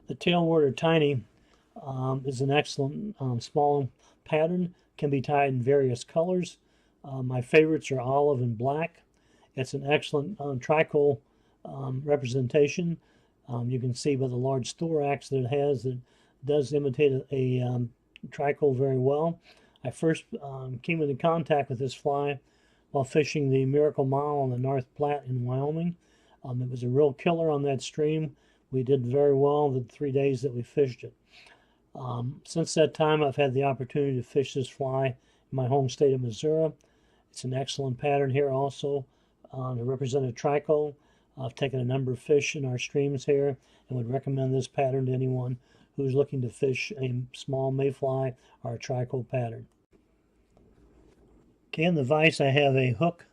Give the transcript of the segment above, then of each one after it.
The Tailwater Tiny is an excellent small pattern. Can be tied in various colors. My favorites are olive and black. It's an excellent Trico representation. You can see by the large thorax that it has that it does imitate a Trico very well. I first came into contact with this fly while fishing the Miracle Mile on the North Platte in Wyoming. It was a real killer on that stream. We did very well the 3 days that we fished it. Since that time, I've had the opportunity to fish this fly in my home state of Missouri. It's an excellent pattern here also to represent a Trico. I've taken a number of fish in our streams here and would recommend this pattern to anyone who's looking to fish a small mayfly or a Trico pattern. Okay, in the vise I have a hook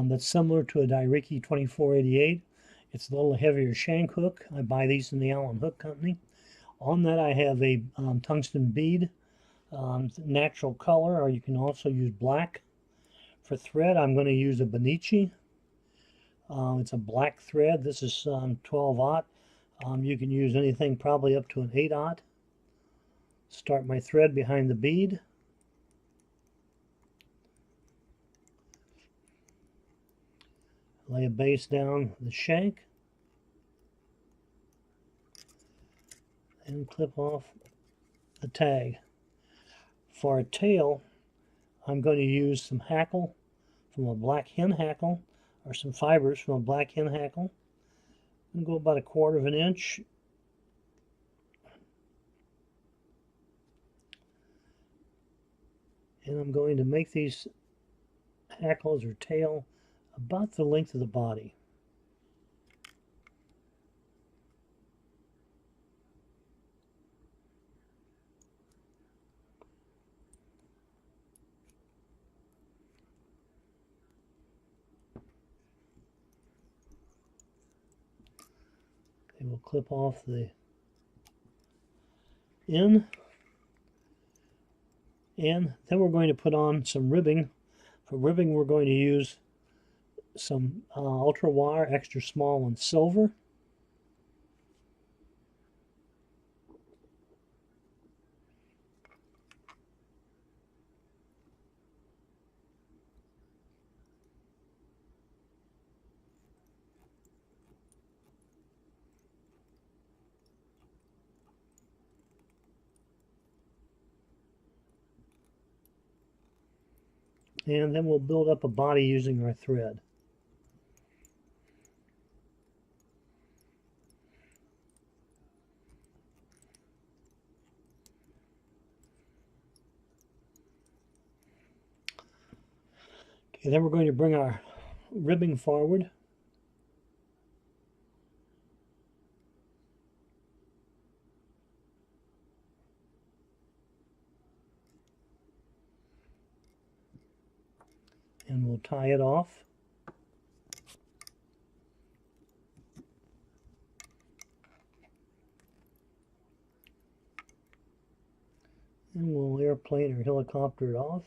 that's similar to a Dairiki 2488. It's a little heavier shank hook. I buy these in the Allen Hook Company. On that I have a tungsten bead, natural color, or you can also use black. For thread, I'm going to use a Benici. It's a black thread. This is 12/0. You can use anything probably up to an 8/0. Start my thread behind the bead. Lay a base down the shank and clip off the tag. For a tail, I'm going to use some hackle from a black hen hackle, or some fibers from a black hen hackle. I'm going to go about 1/4 of an inch. And I'm going to make these hackles or tail about the length of the body. Okay, we'll clip off the end. And then we're going to put on some ribbing. For ribbing, we're going to use some ultra wire, extra small and silver. And then we'll build up a body using our thread. Okay, then we're going to bring our ribbing forward. And we'll tie it off. And we'll airplane or helicopter it off.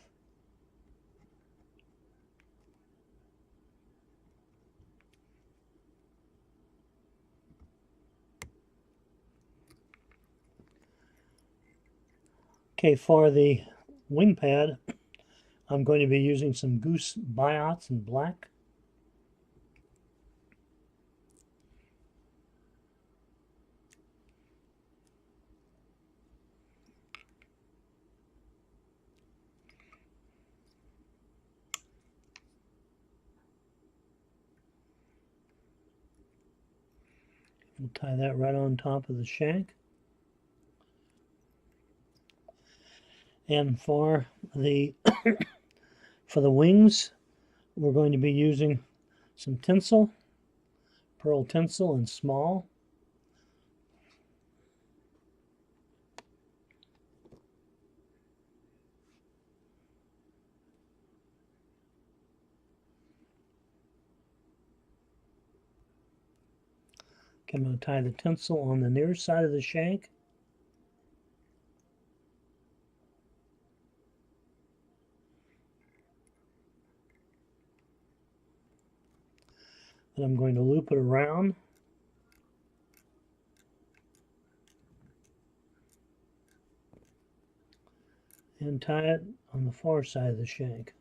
Okay, for the wing pad, I'm going to be using some goose biots in black. We'll tie that right on top of the shank. And for the for the wings, we're going to be using some tinsel, pearl tinsel in small. Okay, I'm going to tie the tinsel on the near side of the shank. And I'm going to loop it around. and tie it on the far side of the shank.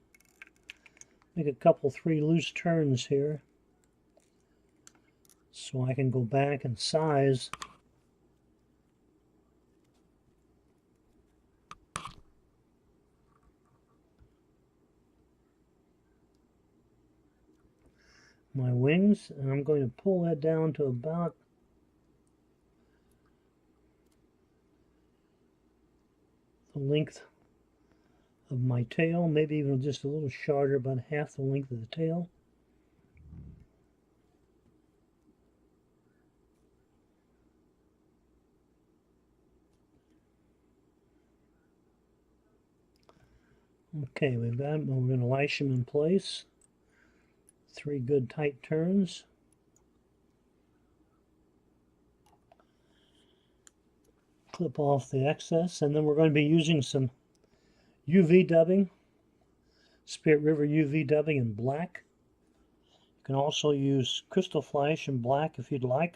Make a couple, 3 loose turns here so I can go back and size my wings, and I'm going to pull that down to about the length of my tail, maybe even just a little shorter, about half the length of the tail. Okay, we've got them. We're going to lash them in place. 3 good tight turns. Clip off the excess, and then we're going to be using some UV dubbing, Spirit River UV dubbing in black. You can also use Crystal Flash in black if you'd like.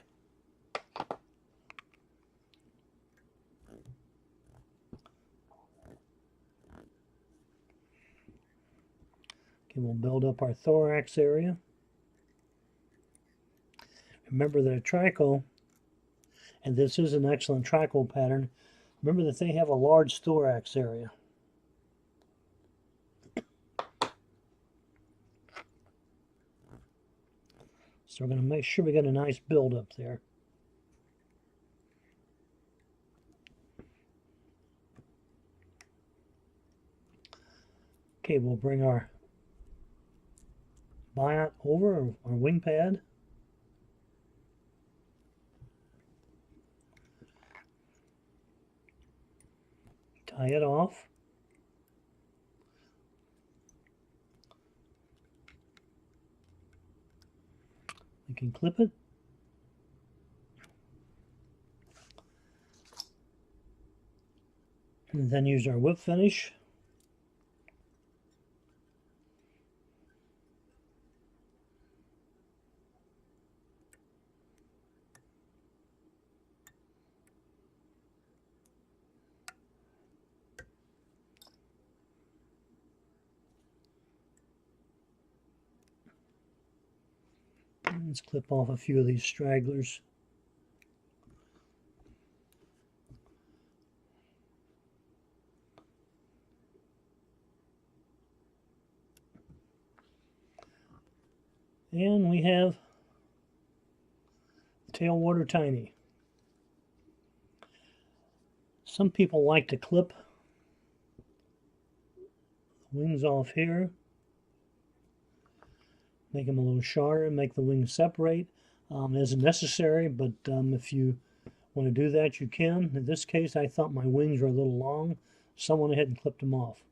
Okay, we'll build up our thorax area. Remember that a Trico, and this is an excellent Trico pattern, remember that they have a large thorax area. So we're going to make sure we get a nice build up there. Okay, we'll bring our biot over, our wing pad. Tie it off. We can clip it. And then use our whip finish. Let's clip off a few of these stragglers. And we have Tailwater Tiny. Some people like to clip the wings off here, make them a little shorter, make the wings separate. Isn't necessary, but if you want to do that, you can. In this case, I thought my wings were a little long, so I went ahead and clipped them off.